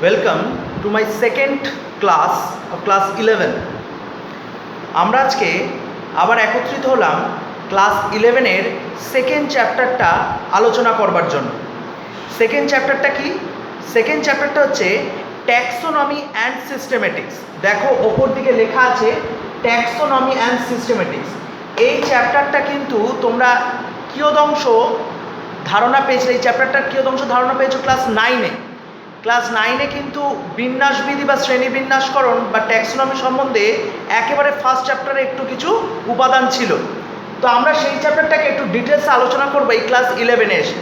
Welcome to my second class of class 11। আমরা আজকে আবার একত্রিত হলাম ক্লাস 11-এর সেকেন্ড চ্যাপ্টারটা আলোচনা করবার জন্য। সেকেন্ড চ্যাপ্টারটা কি? সেকেন্ড চ্যাপ্টারটা হচ্ছে ট্যাক্সোনমি অ্যান্ড সিস্টেমেটিক্স। দেখো ওপর দিকে লেখা আছে ট্যাক্সোনমি অ্যান্ড সিস্টেমেটিক্স। এই চ্যাপ্টারটা কিন্তু তোমরা কিয়দংশ ধারণা পেয়েছো, এই চ্যাপ্টারটার কিয়দংশ ধারণা পেয়েছো ক্লাস 9-এ। ক্লাস 9-এ কিন্তু বিন্যাসবিধি বা শ্রেণীবিন্যাসকরণ বা ট্যাক্সোনমি সম্বন্ধে একেবারে ফার্স্ট চ্যাপ্টারে একটু কিছু উপাদান ছিল। তো আমরা সেই চ্যাপ্টারটাকে একটু ডিটেলসে আলোচনা করবো এই ক্লাস 11-এ এসে।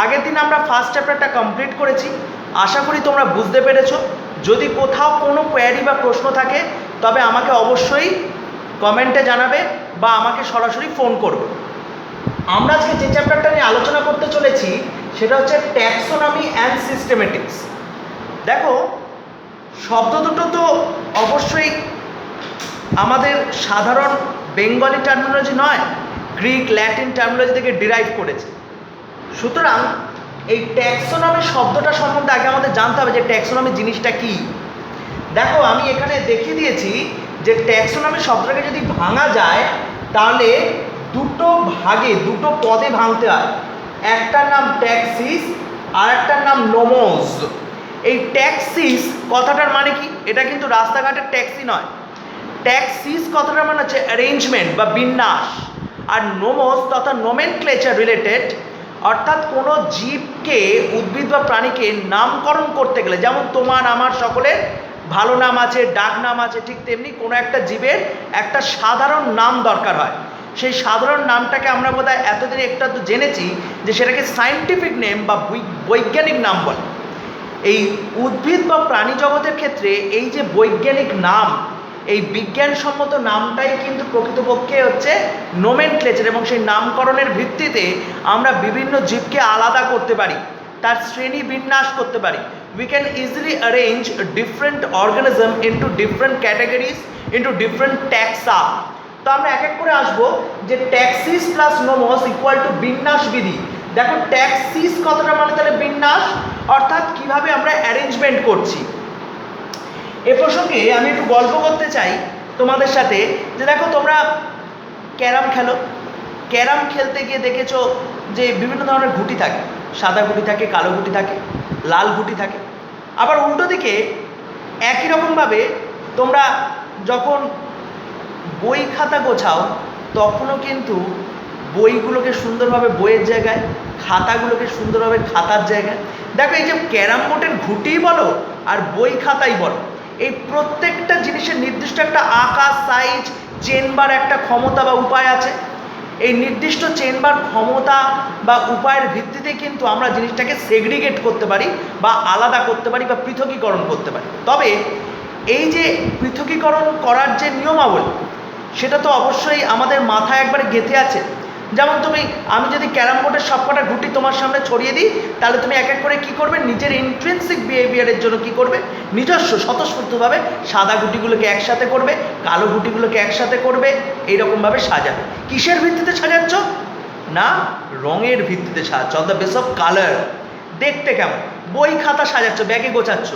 আগের দিন আমরা ফার্স্ট চ্যাপ্টারটা কমপ্লিট করেছি, আশা করি তোমরা বুঝতে পেরেছো। যদি কোথাও কোনো কোয়ারি বা প্রশ্ন থাকে তবে আমাকে অবশ্যই কমেন্টে জানাবে বা আমাকে সরাসরি ফোন করবে। আমরা আজকে যে চ্যাপ্টারটা নিয়ে আলোচনা করতে চলেছি সেটা হচ্ছে ট্যাক্সোনমি অ্যান্ড সিস্টেমেটিক্স। দেখো শব্দ দুটো তো অবশ্যই আমাদের সাধারণ বেঙ্গলি টার্মিনোলজি নয়, গ্রিক ল্যাটিন টার্মিনোলজি থেকে ডিরাইভ করেছে। সুতরাং এই ট্যাক্সোনমি শব্দটা সম্বন্ধে আগে আমাদের জানতে হবে যে ট্যাক্সোনমি জিনিসটা কি। দেখো আমি এখানে দেখিয়ে দিয়েছি যে ট্যাক্সোনমি শব্দটাকে যদি ভাঙা যায় তাহলে দুটো ভাগে, দুটো পদে ভাঙতে হয়। একটার নাম ট্যাক্সিস আর একটার নাম নোমোস। এই ট্যাক্সিস কথাটার মানে কি? এটা কিন্তু রাস্তাঘাটের ট্যাক্সি নয়। ট্যাক্সিস কথাটার মানে হচ্ছে অ্যারেঞ্জমেন্ট বা বিন্যাস। আর নোমোস তথা নোমেনক্লেচার রিলেটেড, অর্থাৎ কোনো জীবকে, উদ্ভিদ বা প্রাণীকে নামকরণ করতে গেলে, যেমন তোমার আমার সকলের ভালো নাম আছে, ডাক নাম আছে, ঠিক তেমনি কোনো একটা জীবের একটা সাধারণ নাম দরকার হয়। সেই সাধারণ নামটাকে আমরা বোধহয় এতদিন একটা তো জেনেছি যে সেটাকে সায়েন্টিফিক নেম বা বৈজ্ঞানিক নাম বলে। এই উদ্ভিদ বা প্রাণী জগতের ক্ষেত্রে এই যে বৈজ্ঞানিক নাম, এই বিজ্ঞানসম্মত নামটাই কিন্তু প্রকৃতপক্ষে হচ্ছে নোমেনক্লেচার, এবং সেই নামকরণের ভিত্তিতে আমরা বিভিন্ন জীবকে আলাদা করতে পারি, তার শ্রেণী বিন্যাস করতে পারি। We can easily arrange different organism into different categories, into different taxa. তো আমরা এক এক করে আসবো যে ট্যাক্সিস প্লাস নোমোস ইকুয়াল টু বিন্যাস বিধি। দেখো ট্যাক্সিস কতটা মানে তাহলে বিন্যাস, অর্থাৎ কিভাবে আমরা অ্যারেঞ্জমেন্ট করছি। এ প্রসঙ্গে আমি একটু গল্প করতে চাই তোমাদের সাথে যে দেখো তোমরা ক্যারাম খেলো, ক্যারাম খেলতে গিয়ে দেখেছো যে বিভিন্ন ধরনের গুটি থাকে, সাদা গুটি থাকে, কালো গুটি থাকে, লাল গুটি থাকে। আবার উল্টো দিকে একই রকমভাবে তোমরা যখন বই খাতা গোছাও তখনও কিন্তু বইগুলোকে সুন্দরভাবে বইয়ের জায়গায়, খাতাগুলোকে সুন্দরভাবে খাতার জায়গায়। দেখো এই যে ক্যারাম বোর্ডের ঘুঁটিই বলো আর বই খাতাই বলো, এই প্রত্যেকটা জিনিসের নির্দিষ্ট একটা আকার, সাইজ, চেনবার একটা ক্ষমতা বা উপায় আছে। এই নির্দিষ্ট চেনবার ক্ষমতা বা উপায়ের ভিত্তিতে কিন্তু আমরা জিনিসটাকে সেগ্রিগেট করতে পারি বা আলাদা করতে পারি বা পৃথকীকরণ করতে পারি। তবে এই যে পৃথকীকরণ করার যে নিয়মাবলী সেটা তো অবশ্যই আমাদের মাথায় একবারে গেঁথে আছে। যেমন আমি যদি ক্যারাম বোর্ডের সবকটা গুটি তোমার সামনে ছড়িয়ে দিই তাহলে তুমি এক এক করে কী করবে, নিজের ইন্ট্রিনসিক বিহেভিয়ারের জন্য কী করবে, নিজস্ব স্বতঃস্ফূর্তভাবে সাদা গুটিগুলোকে একসাথে করবে, কালো গুটিগুলোকে একসাথে করবে, এইরকমভাবে সাজাবে। কিসের ভিত্তিতে সাজাচ্ছ? না, রঙের ভিত্তিতে সাজাচ্ছ, on the base of colour. দেখতে কেমন? বই খাতা সাজাচ্ছ, ব্যাগে গোছাচ্ছ,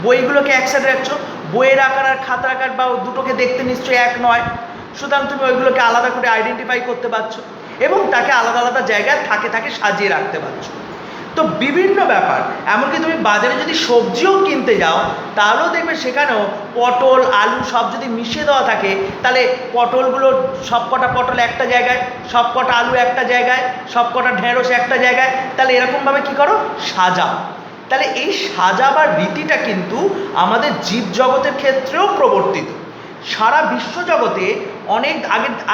বইগুলোকে একসাথে রাখছো। বইয়ের আকার আর খাতার আকার বা দুটোকে দেখতে নিশ্চয়ই এক নয়, সুতরাং তুমি ওইগুলোকে আলাদা করে আইডেন্টিফাই করতে পারছো এবং তাকে আলাদা আলাদা জায়গায় থাকে সাজিয়ে রাখতে পারছো। তো বিভিন্ন ব্যাপার, এমনকি তুমি বাজারে যদি সবজিও কিনতে যাও তাহলেও দেখবে সেখানেও পটল, আলু সব যদি মিশিয়ে দেওয়া থাকে তাহলে পটলগুলো, সবকটা পটল একটা জায়গায়, সবকটা আলু একটা জায়গায়, সবকটা ঢেঁড়স একটা জায়গায়, তাহলে এরকমভাবে কি করো, সাজাও। তাহলে এই সাজাবার রীতিটা কিন্তু আমাদের জীবজগতের ক্ষেত্রেও প্রবর্তিত। সারা বিশ্বজগতে অনেক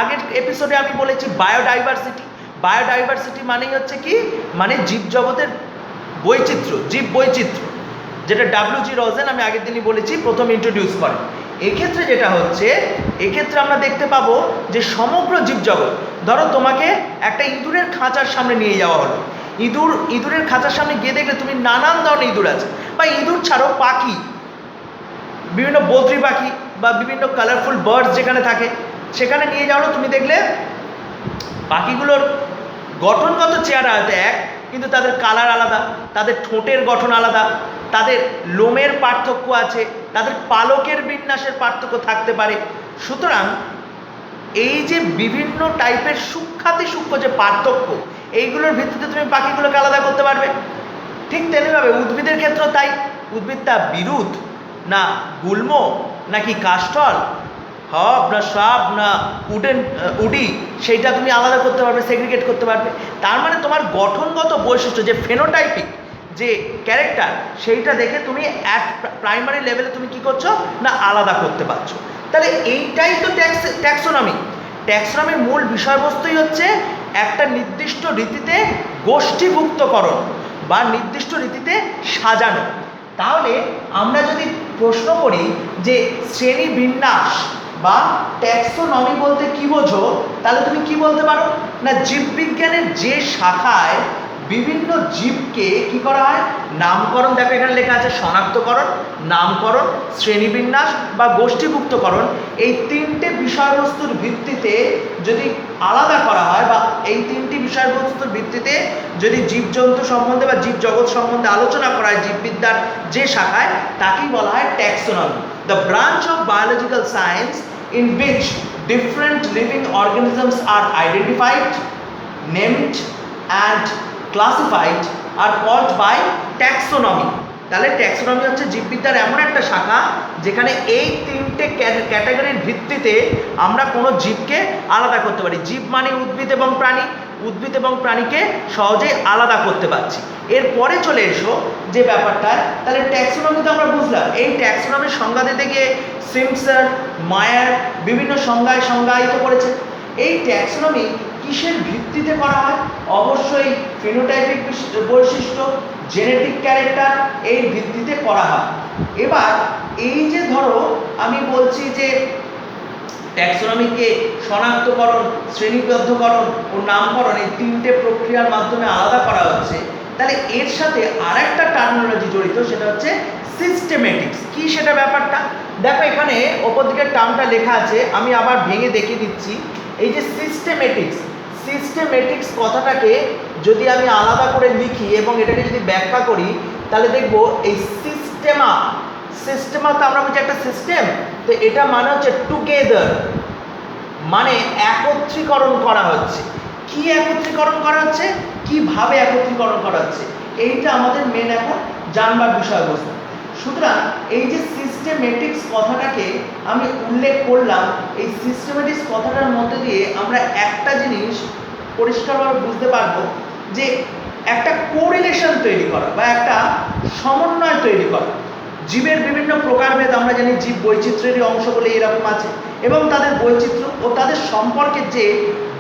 আগের এপিসোডে আমি বলেছি বায়োডাইভার্সিটি। বায়োডাইভার্সিটি মানেই হচ্ছে কি, মানে জীবজগতের বৈচিত্র্য, জীব বৈচিত্র্য, যেটা ডব্লিউ.জি. রজেন আমি আগের দিনই বলেছি প্রথম ইন্ট্রোডিউস করেন। এক্ষেত্রে যেটা হচ্ছে, এক্ষেত্রে আমরা দেখতে পাবো যে সমগ্র জীবজগৎ, ধরো তোমাকে একটা ইঁদুরের খাঁচার সামনে নিয়ে যাওয়া হলো, ইঁদুরের খাঁচার সামনে গিয়ে দেখলে তুমি নানান ধরনের ইঁদুর আছে, বা ইঁদুর ছাড়াও পাখি, বিভিন্ন বদ্রি পাখি বা বিভিন্ন কালারফুল বার্ডস যেখানে থাকে সেখানে নিয়ে যাওয়া, তুমি দেখলে পাখিগুলোর গঠনগত চেহারা হয়তো এক, কিন্তু তাদের কালার আলাদা, তাদের ঠোঁটের গঠন আলাদা, তাদের লোমের পার্থক্য আছে, তাদের পালকের বিন্যাসের পার্থক্য থাকতে পারে। সুতরাং এই যে বিভিন্ন টাইপের সূক্ষ্মাতি সূক্ষ্ম যে পার্থক্য, এইগুলোর ভিত্তিতে তুমি পাখিগুলোকে আলাদা করতে পারবে। ঠিক তেমনিভাবে উদ্ভিদের ক্ষেত্রেও তাই। উদ্ভিদটা বিরুৎ না গুল্ম নাকি কাষ্ঠল, হব না সাব না উডি, সেইটা তুমি আলাদা করতে পারবে, সেগ্রিগেট করতে পারবে। তার মানে তোমার গঠনগত বৈশিষ্ট্য যে ফেনোটাইপিক যে ক্যারেক্টার, সেইটা দেখে তুমি প্রাইমারি লেভেলে তুমি কি করছো না আলাদা করতে পারছো। তাহলে এইটাই তো ট্যাক্সোনমি। ট্যাক্সোনমির মূল বিষয়বস্তুই হচ্ছে একটা নির্দিষ্ট রীতিতে গোষ্ঠীভুক্তকরণ বা নির্দিষ্ট রীতিতে সাজানো। তাহলে আমরা যদি প্রশ্ন করি যে শ্রেণী বিন্যাস বা ট্যাক্সোনমি বলতে কি বোঝো, তাহলে তুমি কি বলতে পারো না জীববিজ্ঞানের যে শাখায় বিভিন্ন জীবকে কি করা হয় নামকরণ, দেখো এখানে লেখা আছে শনাক্তকরণ, নামকরণ, শ্রেণীবিন্যাস বা গোষ্ঠীভুক্তকরণ, এই তিনটে বিষয়বস্তুর ভিত্তিতে যদি আলাদা করা হয় বা এই তিনটি বিষয়বস্তুর ভিত্তিতে যদি জীবজন্তু সম্বন্ধে বা জীবজগৎ সম্বন্ধে আলোচনা করা হয় জীববিদ্যার যে শাখায়, তাকেই বলা হয় taxonomy. The branch of biological science in which different living organisms are identified, named and classified are called by taxonomy. তাহলে ট্যাক্সোনমি হচ্ছে জীববিদ্যার এমন একটা শাখা যেখানে এই তিনটে ক্যাটাগরির ভিত্তিতে আমরা কোনো জীবকে আলাদা করতে পারি। জীব মানে উদ্ভিদ এবং প্রাণী, উদ্ভিদ এবং প্রাণীকে সহজেই আলাদা করতে পারছি। এরপরে চলে এসো যে ব্যাপারটা, তাহলে ট্যাক্সোনমি তো আমরা বুঝলাম। এই ট্যাক্সোনমির সংজ্ঞা দিতে গিয়ে সিম্পসন, মায়ার বিভিন্ন সংজ্ঞায় সংজ্ঞায়িত করেছে। এই ট্যাক্সোনমি কিসের ভিত্তিতে করা হয়? অবশ্যই ফিনোটাইপিক বৈশিষ্ট্য, জেনেটিক ক্যারেক্টার, এই ভিত্তিতে করা হয়। এবার এই যে ধরো আমি বলছি যে ট্যাক্সোনমিকে শনাক্তকরণ, শ্রেণীবদ্ধকরণ ও নামকরণ এই তিনটে প্রক্রিয়ার মাধ্যমে আলাদা করা হচ্ছে, তাহলে এর সাথে আর একটা টার্মিনোলজি জড়িত, সেটা হচ্ছে সিস্টেমেটিক্স। কি সেটা ব্যাপারটা দেখো, এখানে ওপর দিকের টার্মটা লেখা আছে, আমি আবার ভেঙে দেখিয়ে দিচ্ছি। এই যে সিস্টেমেটিক্স, সিস্টেমেটিক্স কথাটাকে যদি আমি আলাদা করে লিখি এবং এটাকে যদি ব্যাখ্যা করি, তাহলে দেখব এই সিস্টেমা, সিস্টেমা তো আমরা বুঝি একটা সিস্টেম, তো এটা মানে হচ্ছে টুগেদার, মানে একত্রীকরণ করা হচ্ছে। কি একত্রীকরণ করা হচ্ছে, কিভাবে একত্রীকরণ করা হচ্ছে, এইটা আমাদের মেন এখন জানবার বিষয়বস্তু। সুতরাং এই যে সিস্টেমেটিক্স কথাটাকে আমি উল্লেখ করলাম, এই সিস্টেমেটিক্স কথাটার মধ্যে দিয়ে আমরা একটা জিনিস পরিষ্কারভাবে বুঝতে পারবো যে একটা কোরিলেশন তৈরি করা বা একটা সমন্বয় তৈরি করা। জীবের বিভিন্ন প্রকারভেদ আমরা জানি, জীব বৈচিত্র্যেরই অংশ বলে এরকম আছে, এবং তাদের বৈচিত্র্য ও তাদের সম্পর্কের যে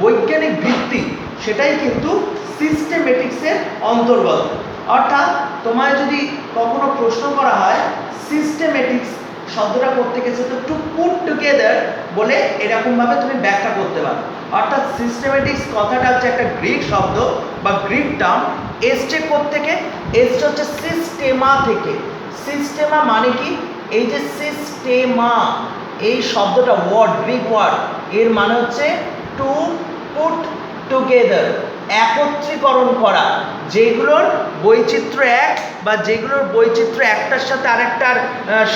বৈজ্ঞানিক ভিত্তি, সেটাই কিন্তু সিস্টেমেটিক্সের অন্তর্গত। অর্থাৎ তোমায় যদি কখনো প্রশ্ন করা হয় সিস্টেমেটিক্স শব্দটা করতে গেছে, তো টু পুট টুগেদার বলে এরকমভাবে তুমি ব্যাখ্যা করতে পারো। অর্থাৎ সিস্টেমেটিক্স কথাটা হচ্ছে একটা গ্রিক শব্দ বা গ্রিক টার্ম, এসছে কোত্থেকে, এসছে হচ্ছে সিস্টেমা থেকে। সিস্টেমা মানে কি, এই যে সিস্টেমা এই শব্দটা ওয়ার্ড, গ্রিক ওয়ার্ড, এর মানে হচ্ছে টু পুট টুগেদার, একত্রীকরণ করা। যেগুলোর বৈচিত্র্য এক বা যেগুলোর বৈচিত্র্য একটার সাথে আরেকটার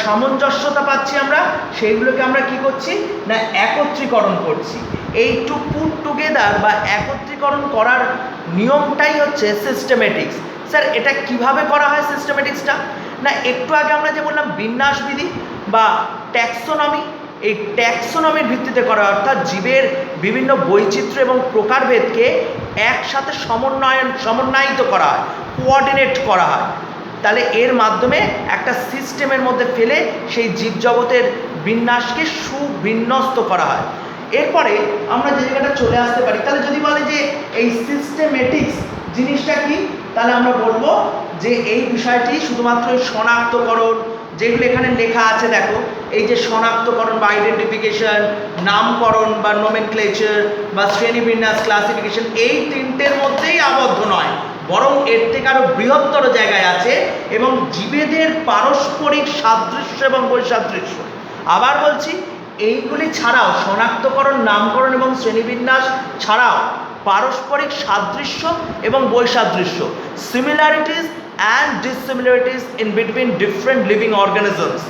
সামঞ্জস্যতা পাচ্ছি আমরা, সেইগুলোকে আমরা কি করছি না একত্রীকরণ করছি। এই টু পুট টুগেদার বা একত্রীকরণ করার নিয়মটাই হচ্ছে সিস্টেমেটিক্স। স্যার এটা কিভাবে করা হয় সিস্টেমেটিক্সটা? না একটু আগে আমরা যে বললাম বিন্যাসবিধি বা ট্যাক্সোনমি, এই ট্যাক্সোনমির ভিত্তিতে করা, অর্থাৎ জীবের বিভিন্ন বৈচিত্র্য এবং প্রকারভেদকে একসাথে সমন্বয়িত করা হয়, কোঅর্ডিনেট করা হয়। তাহলে এর মাধ্যমে একটা সিস্টেমের মধ্যে ফেলে সেই জীবজগতের বিন্যাসকে সুবিন্যস্ত করা হয়। এরপরে আমরা যে জায়গাটা চলে আসতে পারি, তাহলে যদি বলে যে এই সিস্টেমেটিক্স জিনিসটা কি, তাহলে আমরা বলবো যে এই বিষয়টি শুধুমাত্র শনাক্তকরণ, যেগুলো এখানে লেখা আছে দেখো, এই যে শনাক্তকরণ বা আইডেন্টিফিকেশন, নামকরণ বা নোমেনক্লেচার বা শ্রেণীবিন্যাস ক্লাসিফিকেশন, এই তিনটের মধ্যেই আবদ্ধ নয়, বরং এর থেকে আরও বৃহত্তর জায়গায় আছে এবং জীবেদের পারস্পরিক সাদৃশ্য এবং বৈসাদৃশ্য। আবার বলছি, এইগুলি ছাড়াও শনাক্তকরণ, নামকরণ এবং শ্রেণীবিন্যাস ছাড়াও পারস্পরিক সাদৃশ্য এবং বৈসাদৃশ্য, similarities and dissimilarities in between different living organisms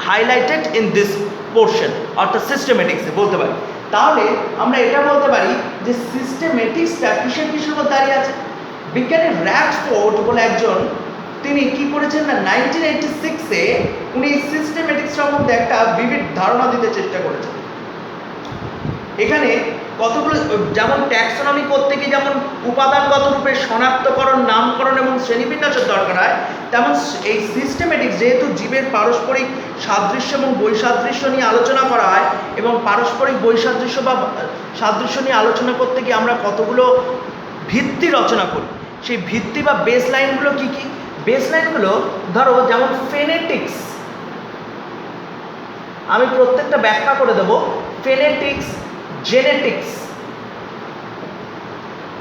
highlighted in this portion, অর্থাৎ সিস্টেমেটিক্সে বলতে পারি। তাহলে আমরা এটা বলতে পারি যে সিস্টেমেটিক্সটা কিসের মধ্যে দাঁড়িয়ে আছে। বিজ্ঞানী র্যাডফোর্ড বলে একজন, তিনি কি করেছেন না 1986-এ উনি সিস্টেমেটিক্স সম্বন্ধে একটা বিবিধ ধারণা দিতে চেষ্টা করেছেন। এখানে কতগুলো, যেমন ট্যাক্সোনমি করতে গিয়ে যেমন উপাদানগত রূপে শনাক্তকরণ, নামকরণ এবং শ্রেণীবিন্যাসের দরকার হয়, তেমন এই সিস্টেমেটিক্স যেহেতু জীবের পারস্পরিক সাদৃশ্য এবং বৈসাদৃশ্য নিয়ে আলোচনা করা হয়, এবং পারস্পরিক বৈসাদৃশ্য বা সাদৃশ্য নিয়ে আলোচনা করতে গিয়ে আমরা কতগুলো ভিত্তি রচনা করি। সেই ভিত্তি বা বেস লাইনগুলো কী কী? বেস লাইনগুলো ধরো যেমন ফেনেটিক্স, আমি প্রত্যেকটা ব্যাখ্যা করে দেবো। ফেনেটিক্স, জেনেটিক্স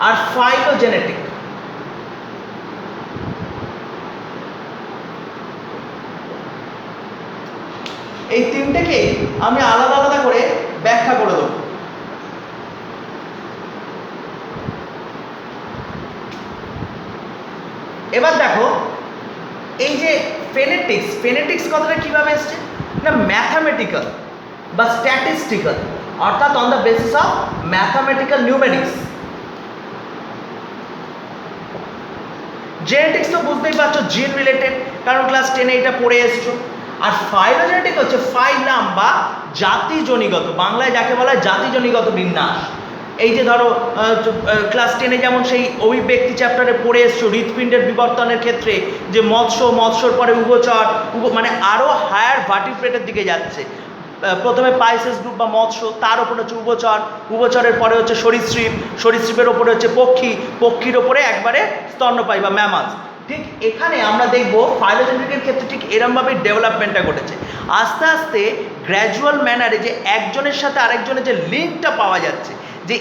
আর ফাইলোজেনেটিক। এই তিনটেকে আমি আলাদা আলাদা করে ব্যাখ্যা করে দেবো। এবার দেখো, এই যে ফেনেটিক্স কথাটা কিভাবে এসছে না, ম্যাথামেটিক্যাল বা স্ট্যাটিস্টিক্যাল, অর্থাৎ on the basis of mathematical numerics. Genetics তো বুঝতেই পারছো, জিন রিলেটেড, কারণ ক্লাস 10-এ এটা পড়ে এসছো। আর ফাইলোজেনেটিক হচ্ছে ফাইলাম বা জাতিজনিগত, বাংলায় যাকে বলা হয় জাতিজনিগত বিন্যাস। এই যে ধরো ক্লাস 10-এ যেমন সেই অভিব্যক্তি চ্যাপ্টারে পড়ে এসছো হৃৎপিণ্ডের বিবর্তনের ক্ষেত্রে যে মৎস্যর পরে উভচর, মানে আরও হায়ার ভার্টিব্রেটের দিকে যাচ্ছে। প্রথমে পাইসেস গ্রুপ বা মৎস্য, তার ওপরে হচ্ছে উভচরের পরে হচ্ছে সরীসৃপের ওপরে হচ্ছে পক্ষীর ওপরে একবারে স্তন্যপায়ী বা ম্যামালস। ঠিক এখানে আমরা দেখবো ফাইলোজেনেটিকের ক্ষেত্রে ঠিক এরমভাবে ডেভেলপমেন্টটা ঘটেছে। আস্তে আস্তে গ্র্যাজুয়াল ম্যানারে যে একজনের সাথে আরেকজনের যে লিঙ্কটা পাওয়া যাচ্ছে, যে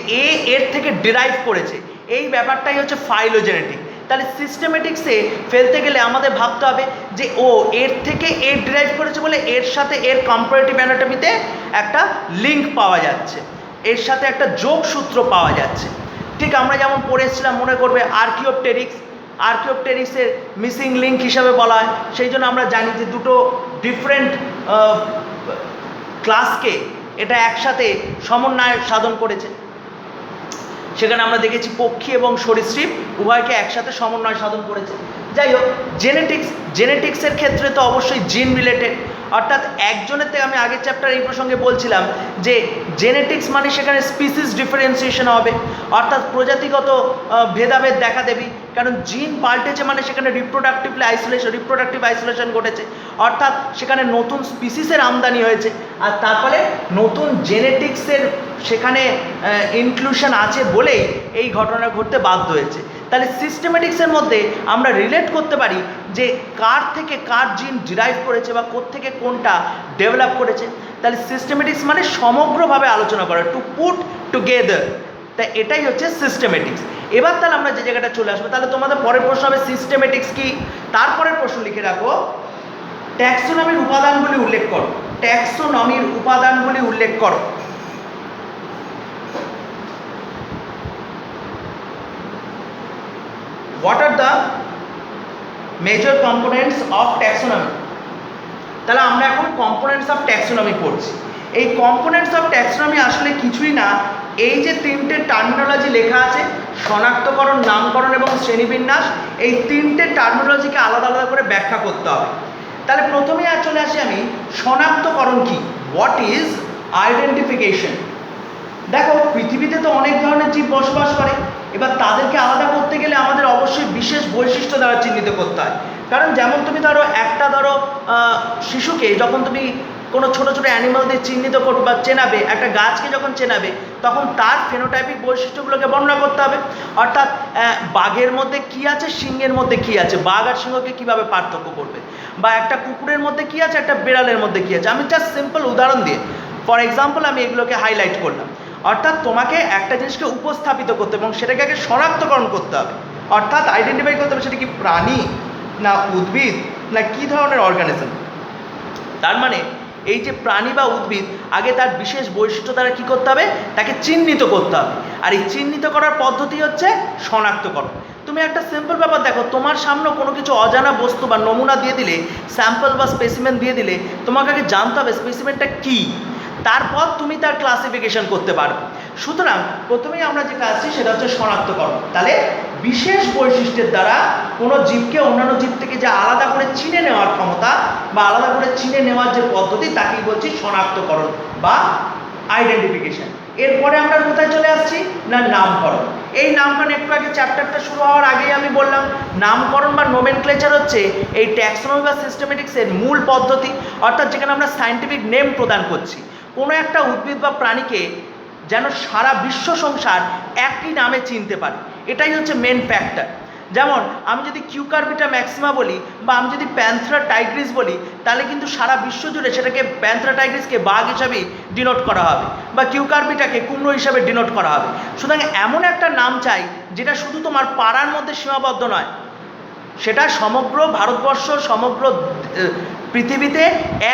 এর থেকে ডিরাইভ করেছে, এই ব্যাপারটাই হচ্ছে ফাইলোজেনেটিক। তাহলে সিস্টেমেটিক্সে ফেলতে গেলে আমাদের ভাবতে হবে যে এর থেকে ডিরাইভ করেছে বলে এর সাথে এর কম্পারেটিভ অ্যানাটমিতে একটা লিঙ্ক পাওয়া যাচ্ছে, এর সাথে একটা যোগসূত্র পাওয়া যাচ্ছে। ঠিক আমরা যেমন পড়ে এসেছিলাম, মনে করবে আর্কিওপটেরিক্সের মিসিং লিঙ্ক হিসাবে বলা হয়। সেই জন্য আমরা জানি যে দুটো ডিফারেন্ট ক্লাসকে এটা একসাথে সমন্বয় সাধন করেছে। সেখানে আমরা দেখেছি পক্ষী এবং সরীসৃপ উভয়কে একসাথে সমন্বয় সাধন করেছে। যাই হোক, জেনেটিক্সের ক্ষেত্রে তো অবশ্যই জিন রিলেটেড, অর্থাৎ একজনের থেকে, আমি আগের চ্যাপ্টার এই প্রসঙ্গে বলছিলাম যে জেনেটিক্স মানে সেখানে স্পিসিস ডিফারেন্সিয়েশন হবে, অর্থাৎ প্রজাতিগত ভেদাভেদ দেখা দেবে। কারণ জিন পাল্টেছে মানে সেখানে রিপ্রোডাক্টিভ আইসোলেশন ঘটেছে, অর্থাৎ সেখানে নতুন স্পিসিসের আমদানি হয়েছে, আর তারপরে নতুন জেনেটিক্সের সেখানে ইনক্লুশন আছে বলেই এই ঘটনা ঘটতে বাধ্য হয়েছে। তাহলে সিস্টেমেটিক্সের মধ্যে আমরা রিলেট করতে পারি যে কার থেকে কার জিন ডিরাইভ করেছে বা কোত্থেকে কোনটা ডেভেলপ করেছে। তাহলে সিস্টেমেটিক্স মানে সমগ্রভাবে আলোচনা করা, টু পুট টুগেদার। তাই এটাই হচ্ছে সিস্টেমেটিক্স। এবার তাহলে আমরা যে জায়গাটা চলে আসবো, তাহলে তোমাদের পরের প্রশ্ন হবে সিস্টেমেটিক্স কি। তারপরের প্রশ্ন লিখে রাখো, ট্যাক্সোনমির উপাদানগুলি উল্লেখ করো। ট্যাক্সোনমির উপাদানগুলি উল্লেখ করো। What are the major components of taxonomy? তাহলে আমরা এখন কম্পোনেন্টস অফ ট্যাক্সোনমি পড়ছি। এই কম্পোনেন্টস অফ ট্যাক্সোনমি আসলে কিছুই না, এই যে তিনটে টার্মিনোলজি লেখা আছে, শনাক্তকরণ, নামকরণ এবং শ্রেণীবিন্যাস, এই তিনটে টার্মিনোলজিকে আলাদা আলাদা করে ব্যাখ্যা করতে হবে। তাহলে প্রথমেই চলে আসি আমি, শনাক্তকরণ কি, হোয়াট ইজ আইডেন্টিফিকেশন। দেখো, পৃথিবীতে তো অনেক ধরনের জীব বসবাস করে, এবার তাদেরকে আলাদা করতে গেলে আমাদের অবশ্যই বিশেষ বৈশিষ্ট্য দ্বারা চিহ্নিত করতে হয়। কারণ যেমন তুমি ধরো একটা শিশুকে যখন তুমি কোনো ছোটো ছোটো অ্যানিমাল দিয়ে চিহ্নিত করবে বা চেনাবে, একটা গাছকে যখন চেনাবে, তখন তার ফেনোটাইপিক বৈশিষ্ট্যগুলোকে বর্ণনা করতে হবে। অর্থাৎ বাঘের মধ্যে কি আছে, সিংহের মধ্যে কি আছে, বাঘ আর সিংহকে কীভাবে পার্থক্য করবে, বা একটা কুকুরের মধ্যে কি আছে, একটা বিড়ালের মধ্যে কি আছে। আমি জাস্ট সিম্পল উদাহরণ দিয়ে, ফর এক্সাম্পল, আমি এগুলোকে হাইলাইট করলাম। অর্থাৎ তোমাকে একটা জিনিসকে উপস্থাপিত করতে এবং সেটাকে আগে শনাক্তকরণ করতে হবে, অর্থাৎ আইডেন্টিফাই করতে হবে সেটা কি প্রাণী না উদ্ভিদ না কী ধরনের অর্গানিজম। তার মানে এই যে প্রাণী বা উদ্ভিদ, আগে তার বিশেষ বৈশিষ্ট্য দ্বারা কী করতে হবে, তাকে চিহ্নিত করতে হবে। আর এই চিহ্নিত করার পদ্ধতি হচ্ছে শনাক্তকরণ। তুমি একটা সিম্পল ব্যাপার দেখো, তোমার সামনে কোনো কিছু অজানা বস্তু বা নমুনা দিয়ে দিলে, স্যাম্পল বা স্পেসিমেন দিয়ে দিলে, তোমাকে আগে জানতে হবে স্পেসিমেনটা কী, তারপর তুমি তার ক্লাসিফিকেশন করতে পারবে। সুতরাং প্রথমেই আমরা যে কাজটি সেটা হচ্ছে শনাক্তকরণ। তাহলে বিশেষ বৈশিষ্ট্যের দ্বারা কোনো জীবকে অন্যান্য জীব থেকে যে আলাদা করে চিনে নেওয়ার ক্ষমতা বা আলাদা করে চিনে নেওয়ার যে পদ্ধতি তাকেই বলছি শনাক্তকরণ বা আইডেন্টিফিকেশন। এরপরে আমরা কোথায় চলে আসছি না নামকরণ। এই নামকরণ একটু আগে চ্যাপ্টারটা শুরু হওয়ার আগেই আমি বললাম, নামকরণ বা নোমেনক্লেচার হচ্ছে এই ট্যাক্সোনমি বা সিস্টেমেটিক্সের মূল পদ্ধতি, অর্থাৎ যেখানে আমরা সায়েন্টিফিক নেম প্রদান করছি। কোনো একটা উদ্ভিদ বা প্রাণীকে যেন সারা বিশ্ব সংসার একই নামে চিনতে পারে, এটাই হচ্ছে মেন ফ্যাক্টর। যেমন আমি যদি কিউকারবিটা ম্যাক্সিমা বলি বা আমি যদি প্যান্থেরা টাইগ্রিস বলি, তাহলে কিন্তু সারা বিশ্ব জুড়ে সেটাকে প্যান্থেরা টাইগ্রিসকে বাঘ হিসাবে ডিনোট করা হবে বা কিউকারবিটাকে কুমড়ো হিসাবে ডিনোট করা হবে। সুতরাং এমন একটা নাম চাই যেটা শুধু তোমার পাড়ার মধ্যে সীমাবদ্ধ নয়, সেটা সমগ্র ভারতবর্ষ, সমগ্র পৃথিবীতে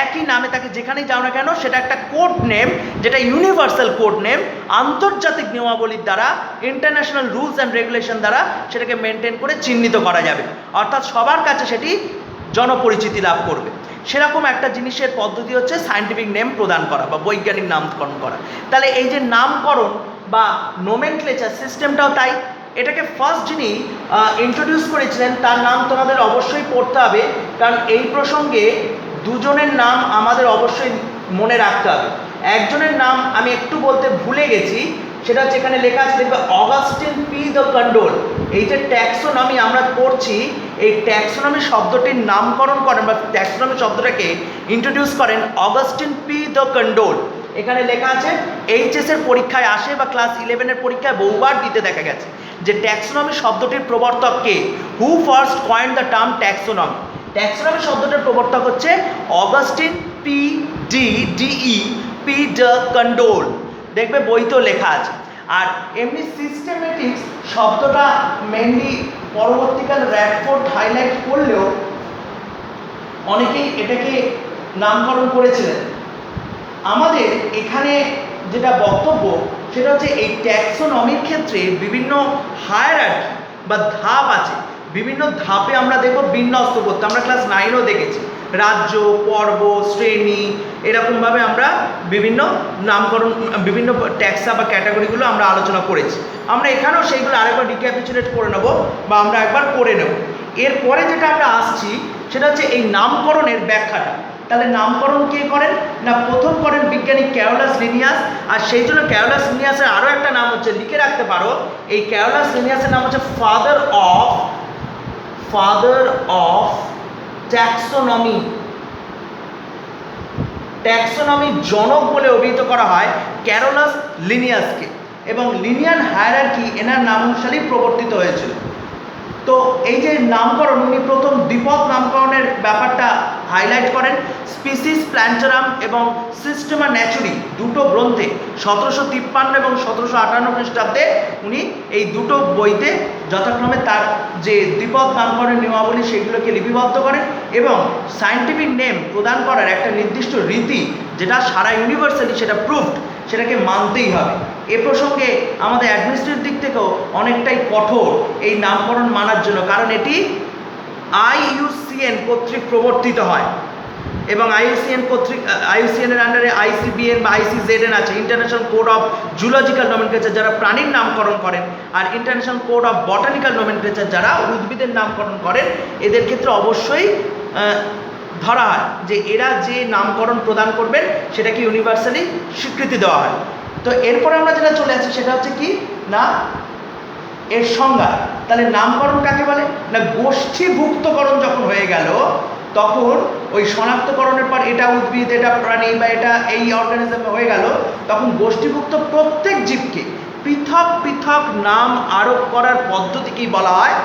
একই নামে তাকে যেখানেই যাও না কেন সেটা একটা কোড নেম, যেটা ইউনিভার্সাল কোড নেম, আন্তর্জাতিক নিয়মাবলীর দ্বারা, ইন্টারন্যাশনাল রুলস অ্যান্ড রেগুলেশন দ্বারা সেটাকে মেনটেন করে চিহ্নিত করা যাবে, অর্থাৎ সবার কাছে সেটি জনপরিচিতি লাভ করবে। সেরকম একটা জিনিসের পদ্ধতি হচ্ছে সায়েন্টিফিক নেম প্রদান করা বা বৈজ্ঞানিক নামকরণ করা। তাহলে এই যে নামকরণ বা নোমেনক্লেচার সিস্টেমটাও তাই। এটাকে ফার্স্ট যিনি ইন্ট্রোডিউস করেছিলেন তার নাম তোমাদের অবশ্যই পড়তে হবে, কারণ এই প্রসঙ্গে দুজনের নাম আমাদের অবশ্যই মনে রাখতে হবে। একজনের নাম আমি একটু বলতে ভুলে গেছি, সেটা হচ্ছে এখানে লেখা আছে, দেখবে অগাস্টিন পি দ্য কন্ডোল। এই যে ট্যাক্সোনমি আমরা পড়ছি, এই ট্যাক্সোনমি শব্দটির নামকরণ করেন বা ট্যাক্সোনমি শব্দটাকে ইন্ট্রোডিউস করেন অগাস্টিন পি দ্য কন্ডোল। এখানে লেখা আছে এইচএসের পরীক্ষায় আসে বা ক্লাস 11-এর পরীক্ষায় বহুবার দিতে দেখা গেছে যে ট্যাক্সোনমি শব্দটির প্রবর্তক কে, who first coined the term taxonomy. Taxonomy শব্দটির প্রবর্তক হচ্ছে অগাস্টিন পি দ্য কন্ডোল, দেখবে বইতেও লেখা আছে। আর এমনি সিস্টেমেটিক্স শব্দটা মেনলি পরবর্তীকাল র্যাডফোর্ড হাইলাইট করলেও অনেকেই এটাকে নামকরণ করেছিলেন। আমাদের এখানে যেটা বক্তব্য সেটা হচ্ছে এই ট্যাক্সোনমির ক্ষেত্রে বিভিন্ন হায়ারার্কি বা ধাপ আছে, বিভিন্ন ধাপে আমরা দেখব বিন্যস্ত করতে। আমরা ক্লাস 9-ও দেখেছি রাজ্য, পর্ব, শ্রেণী, এরকমভাবে আমরা বিভিন্ন নামকরণ, বিভিন্ন ট্যাক্সা বা ক্যাটাগরিগুলো আমরা আলোচনা করেছি। আমরা এখানেও সেইগুলো আরেকবার রিক্যাপিচুলেট করে নেব বা আমরা একবার করে নেব। এরপরে যেটা আমরা আসছি সেটা হচ্ছে এই নামকরণের ব্যাখ্যাটা। তাহলে নামকরণ কে করেন না প্রথম করেন বিজ্ঞানী ক্যারোলাস লিনিয়াস। আর সেই জন্য ক্যারোলাস লিনিয়াসের আরও একটা নাম হচ্ছে, লিখে রাখতে পারো, এই ক্যারোলাস লিনিয়াসের নাম হচ্ছে ফাদার অফ ট্যাক্সোনমি। ট্যাক্সোনমির জনক বলে অভিহিত করা হয় ক্যারোলাস লিনিয়াসকে, এবং লিনিয়ান হায়ারার্কি এনার নাম অনুসারেই প্রবর্তিত হয়েছিল। তো এই যে নামকরণ, উনি প্রথম দ্বিপদ নামকরণের ব্যাপারটা হাইলাইট করেন। স্পিসিস প্ল্যান্টারাম এবং সিস্টেমা ন্যাচুরি দুটো গ্রন্থে 1753 এবং 1758 খ্রিস্টাব্দে উনি এই দুটো বইতে যথাক্রমে তার যে দ্বিপদ নামকরণের নিয়মাবলী সেগুলোকে লিপিবদ্ধ করেন এবং সায়েন্টিফিক নেম প্রদান করার একটা নির্দিষ্ট রীতি, যেটা সারা ইউনিভার্সালি সেটা প্রুফড, সেটাকে মানতেই হবে। এ প্রসঙ্গে আমাদের অ্যাডমিনিস্ট্রেটিভ দিক থেকেও অনেকটাই কঠোর এই নামকরণ মানার জন্য, কারণ এটি IUCN কর্তৃক প্রবর্তিত হয় এবং IUCN-এর আন্ডারে ICBN বা ICZN আছে, international code of zoological nomenclature, যারা প্রাণীর নামকরণ করেন, আর international code of botanical nomenclature, যারা উদ্ভিদের নামকরণ করেন। এদের ক্ষেত্রে অবশ্যই ধরা হয় যে এরা যে নামকরণ প্রদান করবেন সেটাকে ইউনিভার্সালি স্বীকৃতি দেওয়া হয়। তো এরপরে আমরা যেটা চলে আসছি সেটা হচ্ছে কি না এর সংজ্ঞা। তাহলে নামকরণ কাকে বলে না গোষ্ঠীভুক্তকরণ যখন হয়ে গেল, তখন ওই শনাক্তকরণের পর এটা উদ্ভিদ, এটা প্রাণী বা এটা এই অর্গানিজম হয়ে গেল, তখন গোষ্ঠীভুক্ত প্রত্যেক জীবকে পৃথক পৃথক নাম আরোপ করার পদ্ধতিকেই বলা হয়